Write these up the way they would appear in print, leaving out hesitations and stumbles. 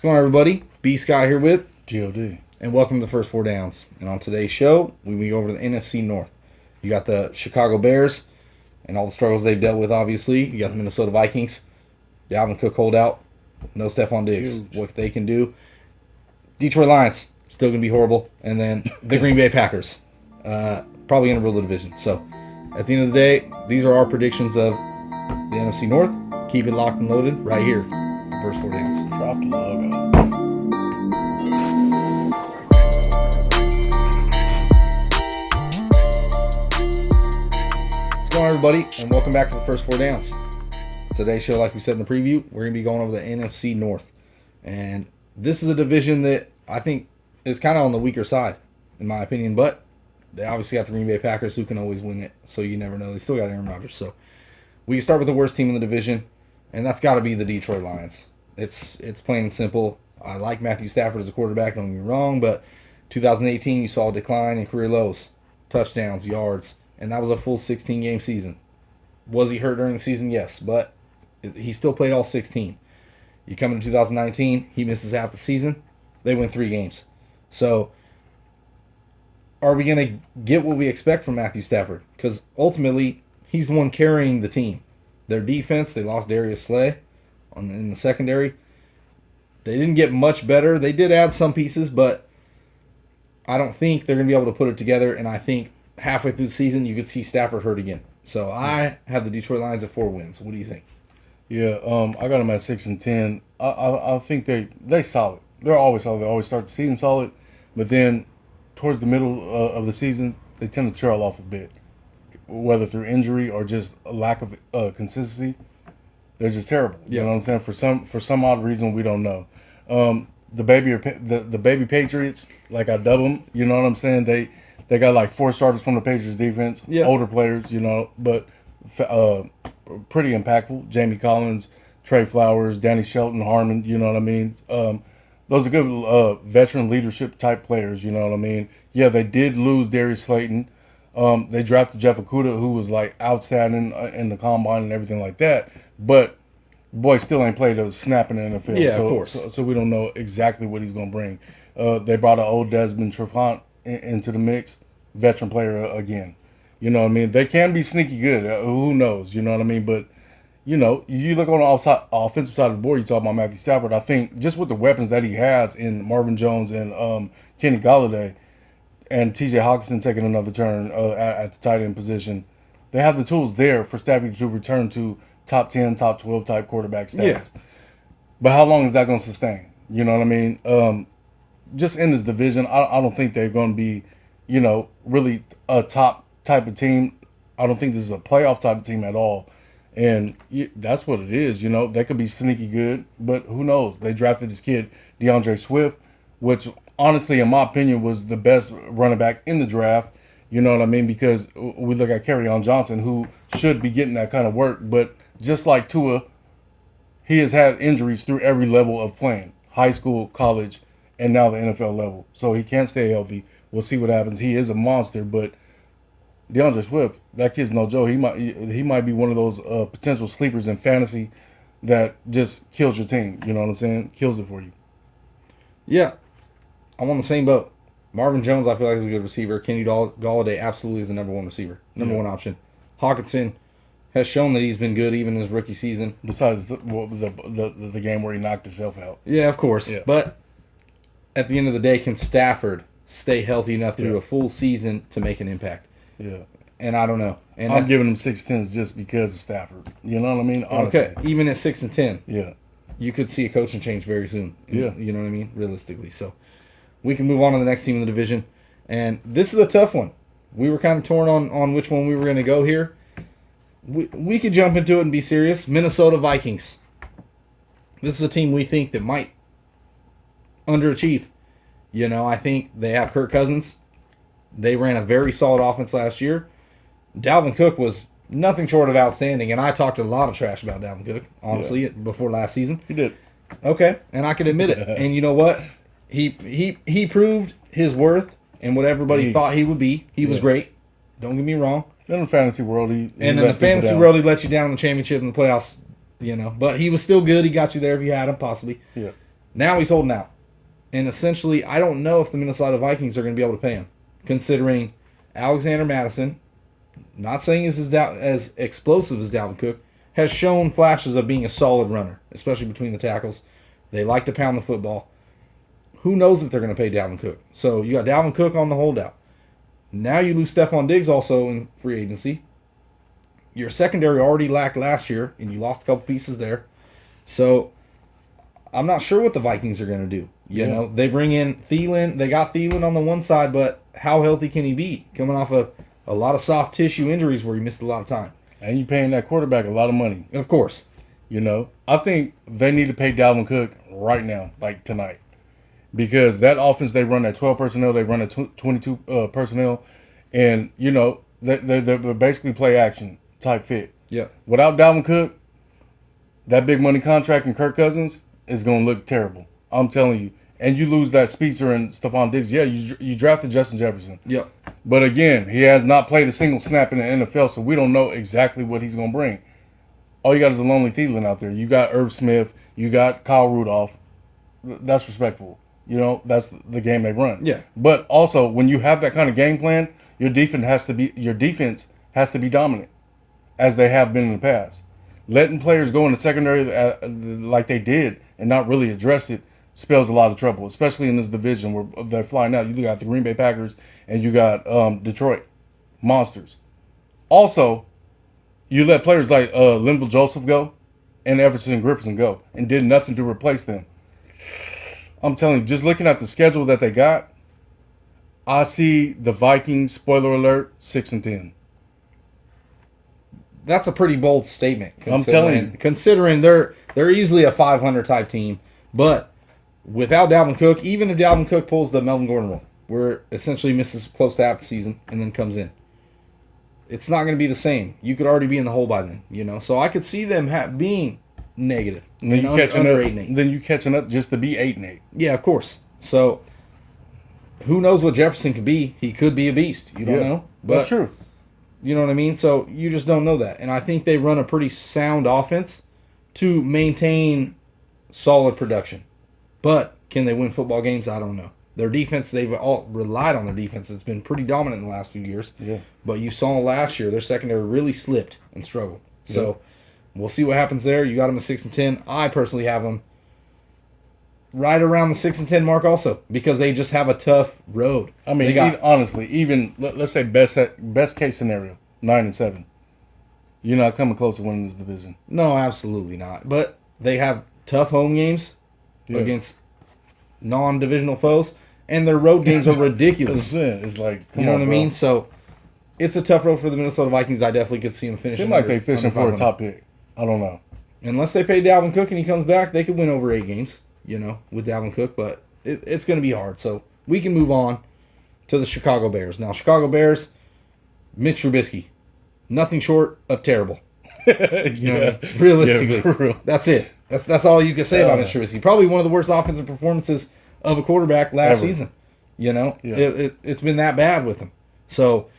What's going on, everybody? B. Scott here with G.O.D. and welcome to the First Four Downs. And on today's show, we go over to the NFC North. You got the Chicago Bears and all the struggles they've dealt with, obviously. You got the Minnesota Vikings. Dalvin Cook holdout. No Stephon Diggs. Huge. What they can do. Detroit Lions, still going to be horrible. And then the Green Bay Packers. Probably going to rule the division. So, at the end of the day, these are our predictions of the NFC North. Keep it locked and loaded right here. First Four Downs. Drop the logo. What's going on, everybody, and welcome back to the First Four Downs. Today's show, like we said in the preview, we're going to be going over the NFC North. And this is a division that I think is kind of on the weaker side, in my opinion. But they obviously got the Green Bay Packers, who can always win it. So you never know. They still got Aaron Rodgers. So we can start with the worst team in the division, and that's got to be the Detroit Lions. It's plain and simple. I like Matthew Stafford as a quarterback, don't get me wrong, but 2018 you saw a decline in career lows, touchdowns, yards, and that was a full 16-game season. Was he hurt during the season? Yes, but he still played all 16. You come into 2019, he misses half the season, they win 3 games. So are we going to get what we expect from Matthew Stafford? Because ultimately, he's the one carrying the team. Their defense, they lost Darius Slay in the secondary. They didn't get much better. They did add some pieces, but I don't think they're going to be able to put it together. And I think halfway through the season, you could see Stafford hurt again. So I have the Detroit Lions at 4 wins. What do you think? Yeah, I got them at 6-10. I think they solid. They're always solid. They always start the season solid, but then towards the middle of the season, they tend to trail off a bit, whether through injury or just a lack of consistency. They're just terrible. You know what I'm saying? For some odd reason we don't know. The baby Patriots, like I dub them. You know what I'm saying? They got like 4 starters from the Patriots defense, older players, but pretty impactful. Jamie Collins, Trey Flowers, Danny Shelton, Harmon. You know what I mean? Those are good veteran leadership type players. You know what I mean? Yeah, they did lose Darius Slayton. They drafted Jeff Okudah, who was like outstanding in the combine and everything like that. But boy, still ain't played a snap in the NFL. Yeah, of course. So we don't know exactly what he's going to bring. They brought an old Desmond Trufant into the mix, veteran player again. You know what I mean? They can be sneaky good. Who knows? You know what I mean? But you look on the offensive side of the board. You talk about Matthew Stafford. I think just with the weapons that he has in Marvin Jones and Kenny Golladay, and T.J. Hawkinson taking another turn at the tight end position, they have the tools there for Stafford to return to top 10, top 12 type quarterback status. Yeah. But how long is that going to sustain? You know what I mean? Just in this division, I don't think they're going to be, really a top type of team. I don't think this is a playoff type of team at all. And that's what it is. They could be sneaky good, but who knows? They drafted this kid, DeAndre Swift, which honestly, in my opinion, was the best running back in the draft. You know what I mean? Because we look at Kerryon Johnson, who should be getting that kind of work. But just like Tua, he has had injuries through every level of playing. High school, college, and now the NFL level. So he can't stay healthy. We'll see what happens. He is a monster, but DeAndre Swift, that kid's no joke. He might be one of those potential sleepers in fantasy that just kills your team. You know what I'm saying? Kills it for you. Yeah. I'm on the same boat. Marvin Jones, I feel like, is a good receiver. Kenny Golladay absolutely is the number 1 receiver. Number 1 option. Hawkinson has shown that he's been good even in his rookie season. Besides the game where he knocked himself out. Yeah, of course. Yeah. But at the end of the day, can Stafford stay healthy enough through a full season to make an impact? Yeah. And I don't know. And I'm giving him 6-10 just because of Stafford. You know what I mean? Honestly. Okay. Even at 6-10. Yeah. You could see a coaching change very soon. Yeah. You know what I mean? Realistically. So we can move on to the next team in the division. And this is a tough one. We were kind of torn on which one we were going to go here. We could jump into it and be serious. Minnesota Vikings. This is a team we think that might underachieve. I think they have Kirk Cousins. They ran a very solid offense last year. Dalvin Cook was nothing short of outstanding, and I talked a lot of trash about Dalvin Cook, honestly, before last season. He did. Okay, and I can admit it. And you know what? He proved his worth and what everybody thought he would be. He was great. Don't get me wrong. In the fantasy world, he in the fantasy world, he let you down in the championship and the playoffs. But he was still good. He got you there if you had him, possibly. Yeah. Now he's holding out. And essentially, I don't know if the Minnesota Vikings are going to be able to pay him, considering Alexander Madison, not saying he's as explosive as Dalvin Cook, has shown flashes of being a solid runner, especially between the tackles. They like to pound the football. Who knows if they're going to pay Dalvin Cook? So you got Dalvin Cook on the holdout. Now you lose Stephon Diggs also in free agency. Your secondary already lacked last year, and you lost a couple pieces there. So I'm not sure what the Vikings are going to do. You know, they bring in Thielen. They got Thielen on the one side, but how healthy can he be? Coming off of a lot of soft tissue injuries where he missed a lot of time. And you paying that quarterback a lot of money. Of course. You know, I think they need to pay Dalvin Cook right now, like tonight. Because that offense, they run at 12 personnel, they run at 22 personnel. And, you know, they're basically play action type fit. Yeah. Without Dalvin Cook, that big money contract and Kirk Cousins is going to look terrible. I'm telling you. And you lose that Speedster and Stephon Diggs. Yeah, you drafted Justin Jefferson. Yep. But again, he has not played a single snap in the NFL, so we don't know exactly what he's going to bring. All you got is a lonely Thielen out there. You got Irv Smith. You got Kyle Rudolph. That's respectful. You know, that's the game they run. Yeah. But also, when you have that kind of game plan, your defense has to be dominant, as they have been in the past. Letting players go in the secondary like they did and not really address it spells a lot of trouble, especially in this division where they're flying out. You got the Green Bay Packers and you got Detroit monsters. Also, you let players like Linval Joseph go and Everson Griffin go and did nothing to replace them. I'm telling you, just looking at the schedule that they got, I see the Vikings, spoiler alert, 6-10. That's a pretty bold statement. I'm telling you. Considering they're easily a 500 type team, but without Dalvin Cook, even if Dalvin Cook pulls the Melvin Gordon role, where essentially misses close to half the season and then comes in, it's not going to be the same. You could already be in the hole by then, you know. So I could see them being negative. And then you catching up just to be 8-8. Yeah, of course. So who knows what Jefferson could be? He could be a beast. You don't know. But, that's true. You know what I mean? So you just don't know that. And I think they run a pretty sound offense to maintain solid production. But can they win football games? I don't know. Their defense, they've all relied on their defense. It's been pretty dominant in the last few years. Yeah. But you saw last year, their secondary really slipped and struggled. So we'll see what happens there. You got them at 6-10. I personally have them right around the 6-10 mark also, because they just have a tough road. I mean, honestly, even let's say best case scenario, 9-7. You're not coming close to winning this division. No, absolutely not. But they have tough home games against non-divisional foes, and their road games are ridiculous. It's like, you know what I mean? So it's a tough road for the Minnesota Vikings. I definitely could see them finishing. Seems like they're fishing for a top pick. I don't know. Unless they pay Dalvin Cook and he comes back, they could win over 8 games, you know, with Dalvin Cook. But it's going to be hard. So we can move on to the Chicago Bears. Now, Chicago Bears, Mitch Trubisky, nothing short of terrible. You know, realistically, for real. That's it. That's all you can say about Mitch Trubisky. Probably one of the worst offensive performances of a quarterback last season. You know, it's been that bad with him. So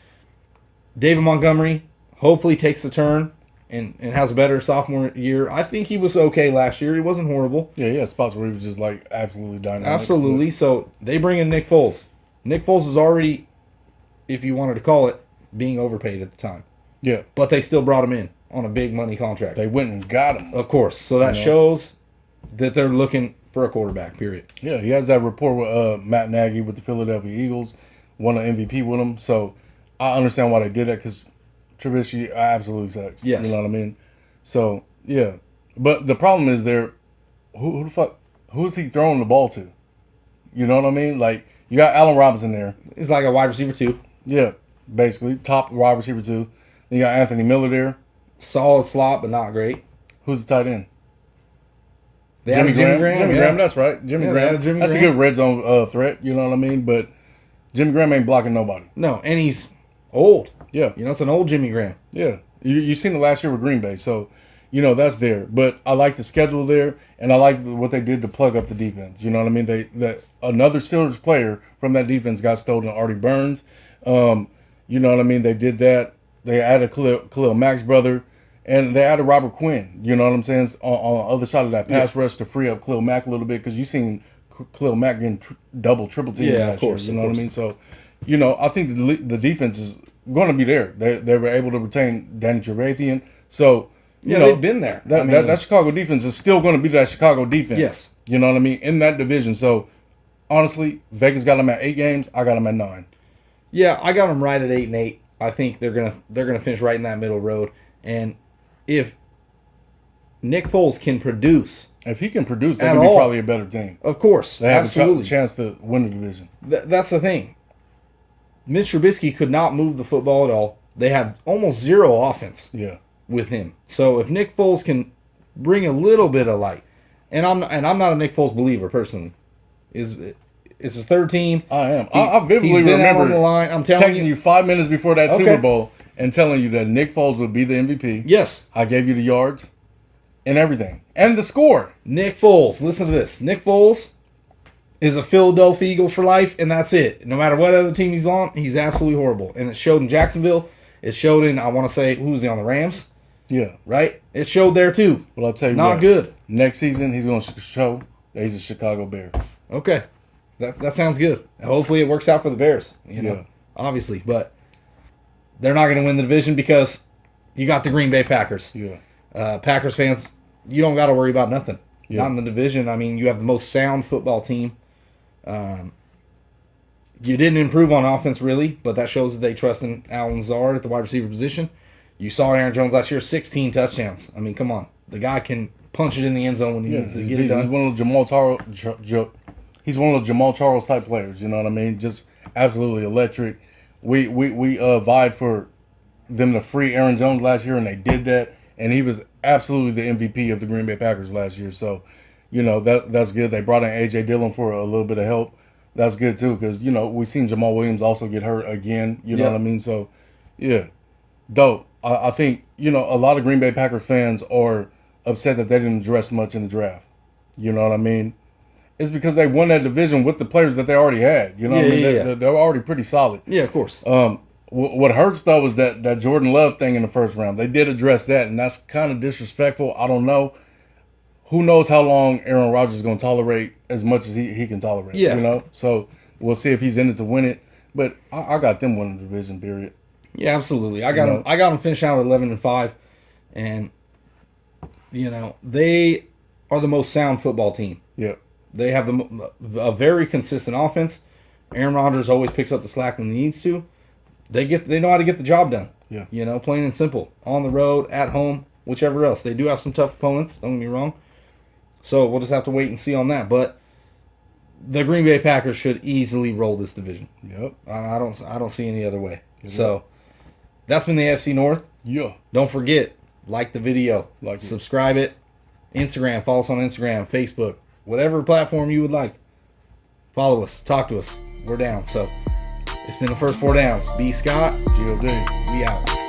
David Montgomery hopefully takes a turn and has a better sophomore year. I think he was okay last year. He wasn't horrible. Yeah, he had spots where he was just like absolutely dynamic. Absolutely. So they bring in Nick Foles. Nick Foles is already, if you wanted to call it, being overpaid at the time. Yeah. But they still brought him in on a big money contract. They went and got him. Of course. So that shows that they're looking for a quarterback, period. Yeah, he has that rapport with Matt Nagy with the Philadelphia Eagles, won an MVP with him. So I understand why they did that, because Trubisky absolutely sucks. Yes. You know what I mean? So, yeah. But the problem is who the fuck, who is he throwing the ball to? You know what I mean? Like, you got Allen Robinson there. He's like a wide receiver, too. Yeah, basically. Top wide receiver, too. Then you got Anthony Miller there. Solid slot, but not great. Who's the tight end? Jimmy Graham. Jimmy Graham, that's right. Jimmy Graham. That's a good red zone threat, you know what I mean? But Jimmy Graham ain't blocking nobody. No, and he's old. Yeah. You know, it's an old Jimmy Graham. Yeah. You seen it last year with Green Bay, so, you know, that's there. But I like the schedule there, and I like what they did to plug up the defense. You know what I mean? Another Steelers player from that defense got stolen, Artie Burns. You know what I mean? They did that. They added Khalil Mack's brother. And they added Robert Quinn, you know what I'm saying, on the other side of that pass rush to free up Khalil Mack a little bit, because you seen Khalil Mack getting double, triple team last year. You know what I mean? So, you know, I think the defense is going to be there. They were able to retain Danny Trevathan. So, you know, they've been there. That Chicago defense is still going to be that Chicago defense. Yes. You know what I mean? In that division. So, honestly, Vegas got them at 8 games. I got them at 9. Yeah, I got them right at 8-8. I think they're gonna finish right in that middle road. And if Nick Foles can produce, if he can produce, they can be probably a better team. Of course, they have absolutely a chance to win the division. That's the thing. Mitch Trubisky could not move the football at all. They had almost zero offense. Yeah. With him, so if Nick Foles can bring a little bit of light, and I'm not a Nick Foles believer personally. It's his third team. I am. I vividly remember on the line. I'm telling you 5 minutes before that Super Bowl and telling you that Nick Foles would be the MVP. Yes. I gave you the yards and everything. And the score. Nick Foles. Listen to this. Nick Foles is a Philadelphia Eagle for life, and that's it. No matter what other team he's on, he's absolutely horrible. And it showed in Jacksonville. It showed in, I want to say, who was he on, the Rams? Yeah. Right? It showed there, too. Well, I'll tell you Not good. Next season, he's going to show that he's a Chicago Bear. Okay. That sounds good. Hopefully it works out for the Bears, you know, obviously. But they're not going to win the division because you got the Green Bay Packers. Yeah. Packers fans, you don't got to worry about nothing. Yeah. Not in the division. I mean, you have the most sound football team. You didn't improve on offense, really, but that shows that they trust in Alan Lazard at the wide receiver position. You saw Aaron Jones last year, 16 touchdowns. I mean, come on. The guy can punch it in the end zone when he needs to get it done. He's one of those Jamal Charles type players, you know what I mean? Just absolutely electric. We vied for them to free Aaron Jones last year, and they did that. And he was absolutely the MVP of the Green Bay Packers last year. So, you know, that's good. They brought in A.J. Dillon for a little bit of help. That's good, too, because, you know, we've seen Jamal Williams also get hurt again. You know what I mean? So, yeah, dope. I think, you know, a lot of Green Bay Packers fans are upset that they didn't address much in the draft. You know what I mean? It's because they won that division with the players that they already had. You know what I mean? They're already pretty solid. Yeah, of course. What hurts, though, is that Jordan Love thing in the first round. They did address that, and that's kind of disrespectful. I don't know. Who knows how long Aaron Rodgers is going to tolerate as much as he can tolerate. Yeah. You know? So we'll see if he's in it to win it. But I got them winning the division, period. Yeah, absolutely. I got them finishing out at 11-5, and you know they are the most sound football team. Yeah, they have a very consistent offense. Aaron Rodgers always picks up the slack when he needs to. They know how to get the job done. Yeah, you know, plain and simple. On the road, at home, whichever else. They do have some tough opponents. Don't get me wrong. So we'll just have to wait and see on that. But the Green Bay Packers should easily roll this division. Yep. I don't see any other way. Yep. So. That's been the NFC North. Yeah. Don't forget, like the video, subscribe it, Instagram, follow us on Instagram, Facebook, whatever platform you would like. Follow us, talk to us. We're down. So it's been the first 4 downs. B. Scott, G.O.D. We out.